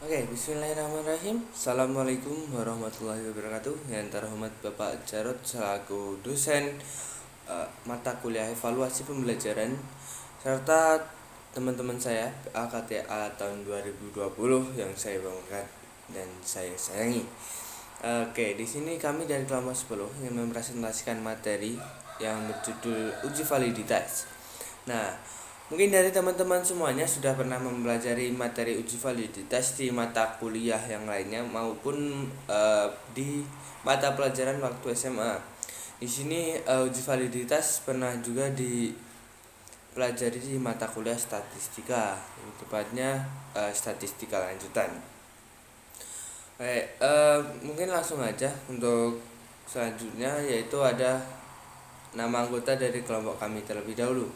Oke, bismillahirrahmanirrahim. Assalamualaikum warahmatullahi wabarakatuh. Yang terhormat Bapak Jarod selaku dosen mata kuliah evaluasi pembelajaran serta teman-teman saya AKTA tahun 2020 yang saya banggakan dan saya sayangi. Oke, di sini kami dari kelompok 10 yang mempresentasikan materi yang berjudul uji validitas. Nah, mungkin dari teman-teman semuanya sudah pernah mempelajari materi uji validitas di mata kuliah yang lainnya maupun di mata pelajaran waktu SMA. Di sini uji validitas pernah juga dipelajari di mata kuliah statistika, tepatnya statistika lanjutan. Oke, mungkin langsung aja untuk selanjutnya, yaitu ada nama anggota dari kelompok kami terlebih dahulu.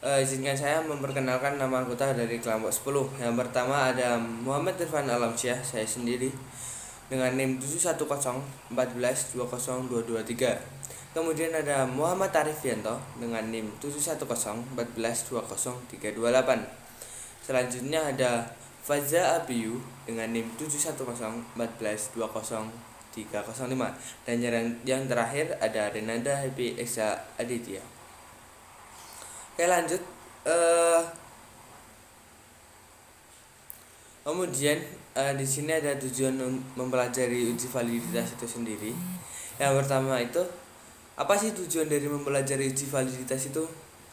Izinkan saya memperkenalkan nama anggota dari kelompok 10. Yang pertama ada Muhammad Irfan Alamsyah, saya sendiri, dengan NIM 71014202223. Kemudian ada Muhammad Arifianto dengan NIM 71014202328. Selanjutnya ada Faza Abiyu dengan NIM 71014202305. Dan yang terakhir ada Renanda Happy Esa Aditya. Oke, lanjut. Kemudian di sini ada tujuan mempelajari uji validitas itu sendiri. Yang pertama itu, apa sih tujuan dari mempelajari uji validitas itu?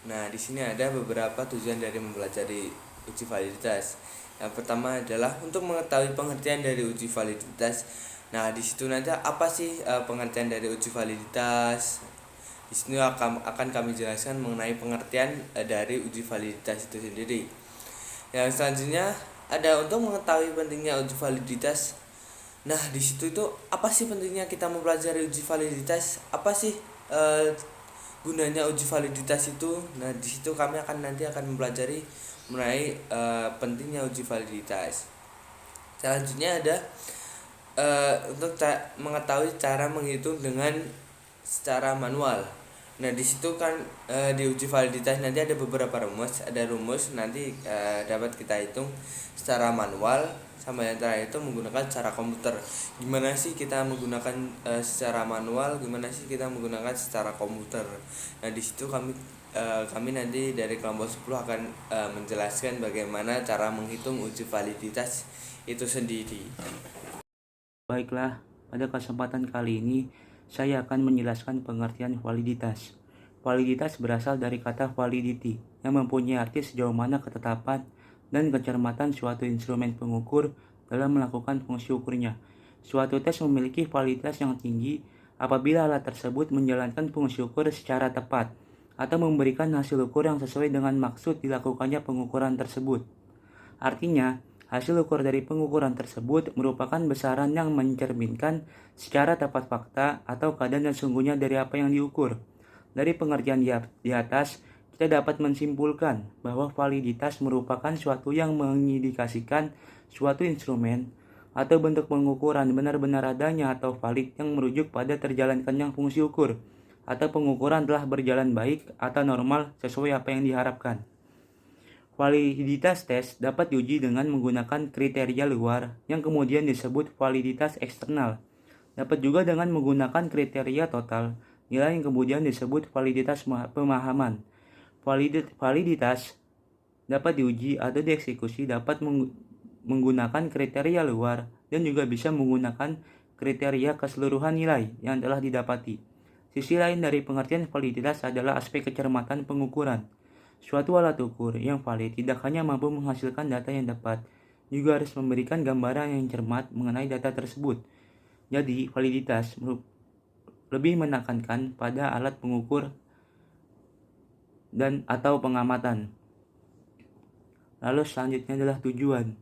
Nah, di sini ada beberapa tujuan dari mempelajari uji validitas. Yang pertama adalah untuk mengetahui pengertian dari uji validitas. Nah, di situ nanti apa sih pengertian dari uji validitas? Di sini akan kami jelaskan mengenai pengertian dari uji validitas itu sendiri. Yang selanjutnya ada untuk mengetahui pentingnya uji validitas. Nah, di situ itu apa sih pentingnya kita mempelajari uji validitas? Apa sih gunanya uji validitas itu? Nah, di situ kami nanti akan mempelajari mengenai pentingnya uji validitas. Selanjutnya ada untuk mengetahui cara menghitung dengan secara manual. Nah, di situ kan di uji validitas nanti ada beberapa rumus. Ada rumus nanti dapat kita hitung secara manual, sama yang terakhir itu menggunakan cara komputer. Gimana sih kita menggunakan secara manual, gimana sih kita menggunakan secara komputer. Nah, di situ kami nanti dari kelompok 10 akan menjelaskan bagaimana cara menghitung uji validitas itu sendiri. Baiklah, pada kesempatan kali ini saya akan menjelaskan pengertian validitas. Validitas berasal dari kata validity yang mempunyai arti sejauh mana ketetapan dan kecermatan suatu instrumen pengukur dalam melakukan fungsi ukurnya. Suatu tes memiliki validitas yang tinggi apabila alat tersebut menjalankan fungsi ukur secara tepat atau memberikan hasil ukur yang sesuai dengan maksud dilakukannya pengukuran tersebut. Artinya, hasil ukur dari pengukuran tersebut merupakan besaran yang mencerminkan secara tepat fakta atau keadaan yang sesungguhnya dari apa yang diukur. Dari pengertian di atas, kita dapat menyimpulkan bahwa validitas merupakan suatu yang mengindikasikan suatu instrumen atau bentuk pengukuran benar-benar adanya atau valid yang merujuk pada terjalankannya fungsi ukur atau pengukuran telah berjalan baik atau normal sesuai apa yang diharapkan. Validitas tes dapat diuji dengan menggunakan kriteria luar yang kemudian disebut validitas eksternal. Dapat juga dengan menggunakan kriteria total, nilai yang kemudian disebut validitas pemahaman. Validitas dapat diuji atau dieksekusi dapat menggunakan kriteria luar dan juga bisa menggunakan kriteria keseluruhan nilai yang telah didapati. Sisi lain dari pengertian validitas adalah aspek kecermatan pengukuran. Suatu alat ukur yang valid tidak hanya mampu menghasilkan data yang tepat, juga harus memberikan gambaran yang cermat mengenai data tersebut. Jadi, validitas lebih menekankan pada alat pengukur dan atau pengamatan. Lalu selanjutnya adalah tujuan.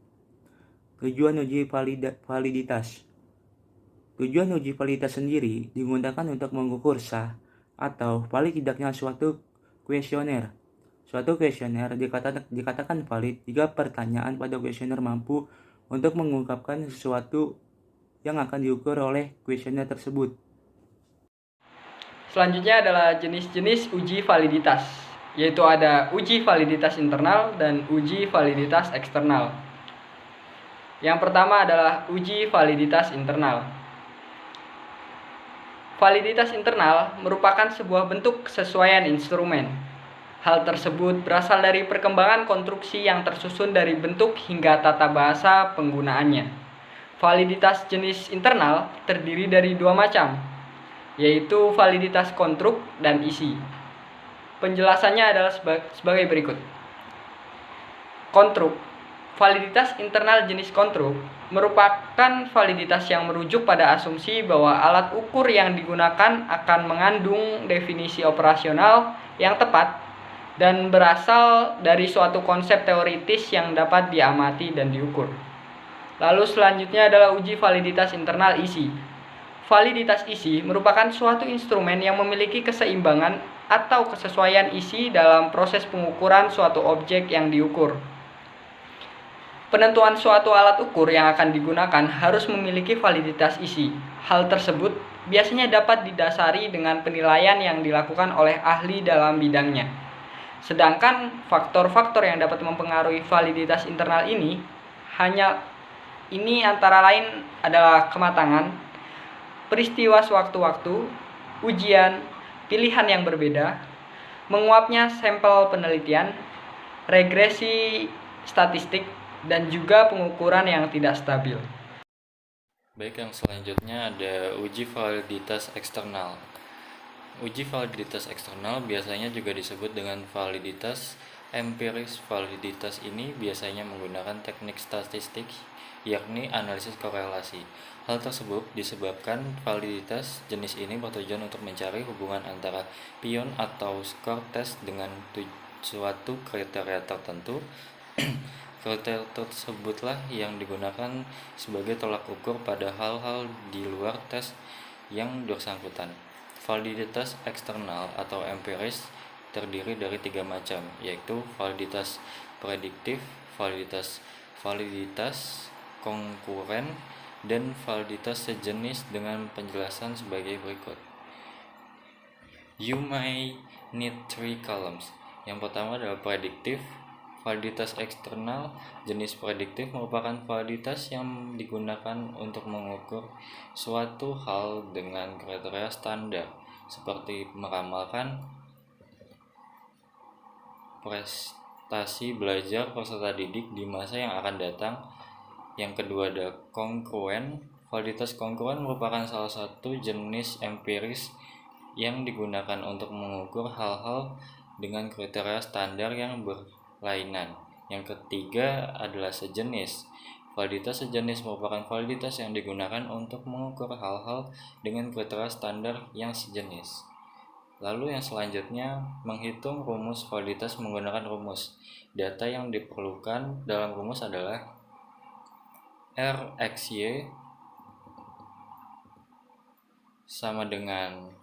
Tujuan uji validitas. Tujuan uji validitas sendiri digunakan untuk mengukur sah atau valid tidaknya suatu kuesioner. Suatu kuesioner dikatakan valid jika pertanyaan pada kuesioner mampu untuk mengungkapkan sesuatu yang akan diukur oleh kuesioner tersebut. Selanjutnya adalah jenis-jenis uji validitas, yaitu ada uji validitas internal dan uji validitas eksternal. Yang pertama adalah uji validitas internal. Validitas internal merupakan sebuah bentuk kesesuaian instrumen. Hal tersebut berasal dari perkembangan konstruksi yang tersusun dari bentuk hingga tata bahasa penggunaannya. Validitas jenis internal terdiri dari dua macam, yaitu validitas konstruk dan isi. Penjelasannya adalah sebagai berikut. Konstruk. Validitas internal jenis konstruk merupakan validitas yang merujuk pada asumsi bahwa alat ukur yang digunakan akan mengandung definisi operasional yang tepat dan berasal dari suatu konsep teoritis yang dapat diamati dan diukur. Lalu selanjutnya adalah uji validitas internal isi. Validitas isi merupakan suatu instrumen yang memiliki keseimbangan atau kesesuaian isi dalam proses pengukuran suatu objek yang diukur. Penentuan suatu alat ukur yang akan digunakan harus memiliki validitas isi. Hal tersebut biasanya dapat didasari dengan penilaian yang dilakukan oleh ahli dalam bidangnya. Sedangkan faktor-faktor yang dapat mempengaruhi validitas internal ini antara lain adalah kematangan, peristiwa sewaktu-waktu, ujian, pilihan yang berbeda, menguapnya sampel penelitian, regresi statistik, dan juga pengukuran yang tidak stabil. Baik, yang selanjutnya ada uji validitas eksternal. Uji validitas eksternal biasanya juga disebut dengan validitas empiris. Validitas ini biasanya menggunakan teknik statistik, yakni analisis korelasi. Hal tersebut disebabkan validitas jenis ini bertujuan untuk mencari hubungan antara pion atau skor tes dengan suatu kriteria tertentu. Kriteria tersebutlah yang digunakan sebagai tolak ukur pada hal-hal di luar tes yang bersangkutan. Validitas eksternal atau empiris terdiri dari 3 macam, yaitu validitas prediktif, validitas konkuren, dan validitas sejenis dengan penjelasan sebagai berikut. You may need 3 columns. Yang pertama adalah prediktif. Validitas eksternal jenis prediktif merupakan validitas yang digunakan untuk mengukur suatu hal dengan kriteria standar, seperti meramalkan prestasi belajar peserta didik di masa yang akan datang. Yang kedua adalah kongruen. Validitas kongruen merupakan salah satu jenis empiris yang digunakan untuk mengukur hal-hal dengan kriteria standar yang berlainan. Yang ketiga adalah sejenis. Validitas sejenis merupakan validitas yang digunakan untuk mengukur hal-hal dengan kriteria standar yang sejenis. Lalu yang selanjutnya, menghitung rumus validitas menggunakan rumus. Data yang diperlukan dalam rumus adalah RXY sama dengan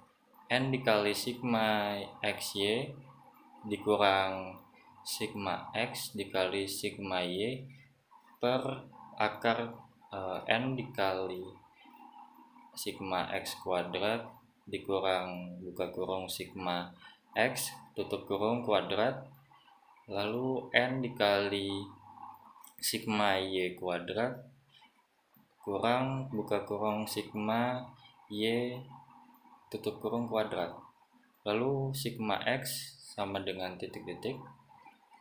N dikali sigma XY dikurang sigma X dikali sigma Y per akar N dikali sigma X kuadrat dikurang buka kurung sigma X tutup kurung kuadrat, lalu N dikali sigma Y kuadrat kurang buka kurung sigma Y tutup kurung kuadrat, lalu sigma X sama dengan titik-titik,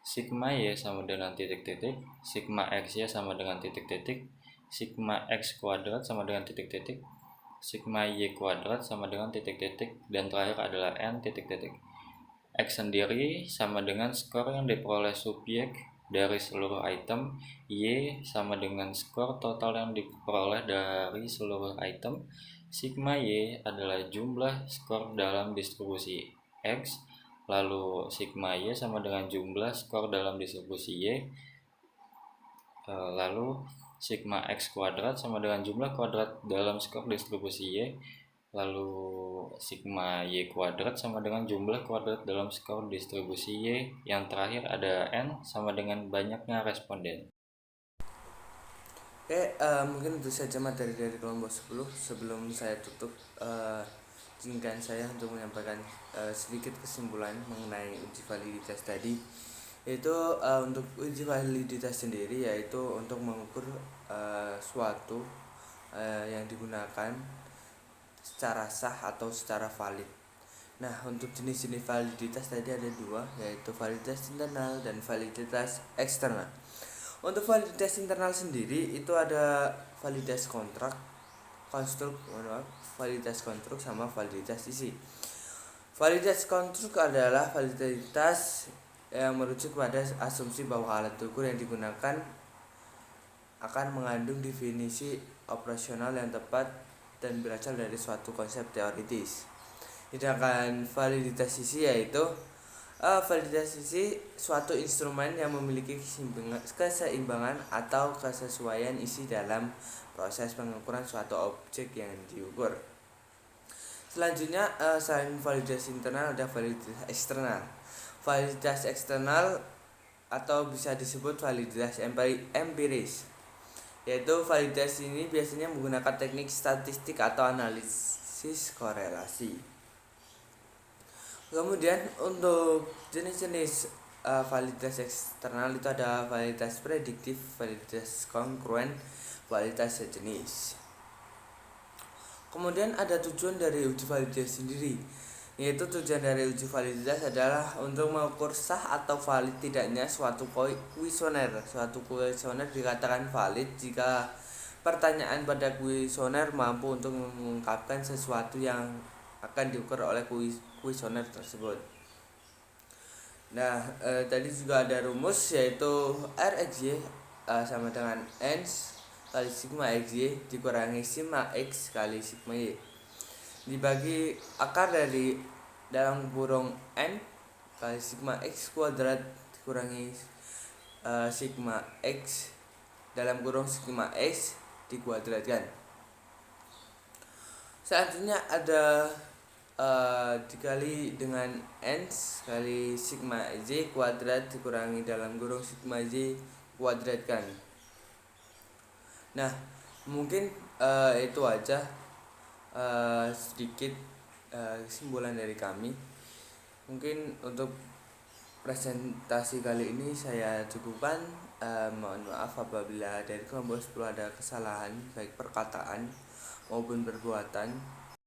sigma Y sama dengan titik-titik, sigma XY sama dengan titik-titik, sigma X kuadrat sama dengan titik-titik, sigma Y kuadrat sama dengan titik-titik, dan terakhir adalah N titik-titik. X sendiri sama dengan skor yang diperoleh subjek dari seluruh item, Y sama dengan skor total yang diperoleh dari seluruh item, sigma Y adalah jumlah skor dalam distribusi X, lalu sigma Y sama dengan jumlah skor dalam distribusi Y, lalu sigma X kuadrat sama dengan jumlah kuadrat dalam skor distribusi Y, lalu sigma Y kuadrat sama dengan jumlah kuadrat dalam skor distribusi Y, yang terakhir ada N sama dengan banyaknya responden. Oke, mungkin itu saja materi dari kelompok 10. Sebelum saya tutup, izinkan saya untuk menyampaikan sedikit kesimpulan mengenai uji validitas tadi. Yaitu untuk uji validitas sendiri, yaitu untuk mengukur suatu yang digunakan secara sah atau secara valid. Nah, untuk jenis-jenis validitas tadi ada dua, yaitu validitas internal dan validitas eksternal. Untuk validitas internal sendiri itu ada validitas validitas konstruk sama validitas isi. Validitas konstruk adalah validitas yang merujuk pada asumsi bahwa alat ukur yang digunakan akan mengandung definisi operasional yang tepat dan berasal dari suatu konsep teoritis. Sedangkan validitas isi yaitu validitas isi suatu instrumen yang memiliki keseimbangan atau kesesuaian isi dalam proses pengukuran suatu objek yang diukur. Selanjutnya selain validasi internal ada validasi eksternal. Validasi eksternal atau bisa disebut validitas empiris, yaitu validasi ini biasanya menggunakan teknik statistik atau analisis korelasi. Kemudian untuk jenis-jenis validitas eksternal itu ada validitas prediktif, validitas kongruen, validitas sejenis. Kemudian ada tujuan dari uji validitas sendiri, yaitu tujuan dari uji validitas adalah untuk mengukur sah atau valid tidaknya suatu kuesioner. Suatu kuesioner dikatakan valid jika pertanyaan pada kuesioner mampu untuk mengungkapkan sesuatu yang akan diukur oleh kuesioner tersebut. Nah, tadi juga ada rumus yaitu RxY sama dengan N kali sigma xy dikurangi sigma x kali sigma y dibagi akar dari dalam kurung N kali sigma x kuadrat dikurangi sigma x dalam kurung sigma x dikuadratkan. Selanjutnya ada dikali dengan N kali sigma z kuadrat dikurangi dalam kurung sigma z kuadratkan. Nah, mungkin itu aja sedikit kesimpulan dari kami. Mungkin untuk presentasi kali ini saya cukupkan. Mohon maaf apabila dari kelompok 10 ada kesalahan baik perkataan maupun perbuatan.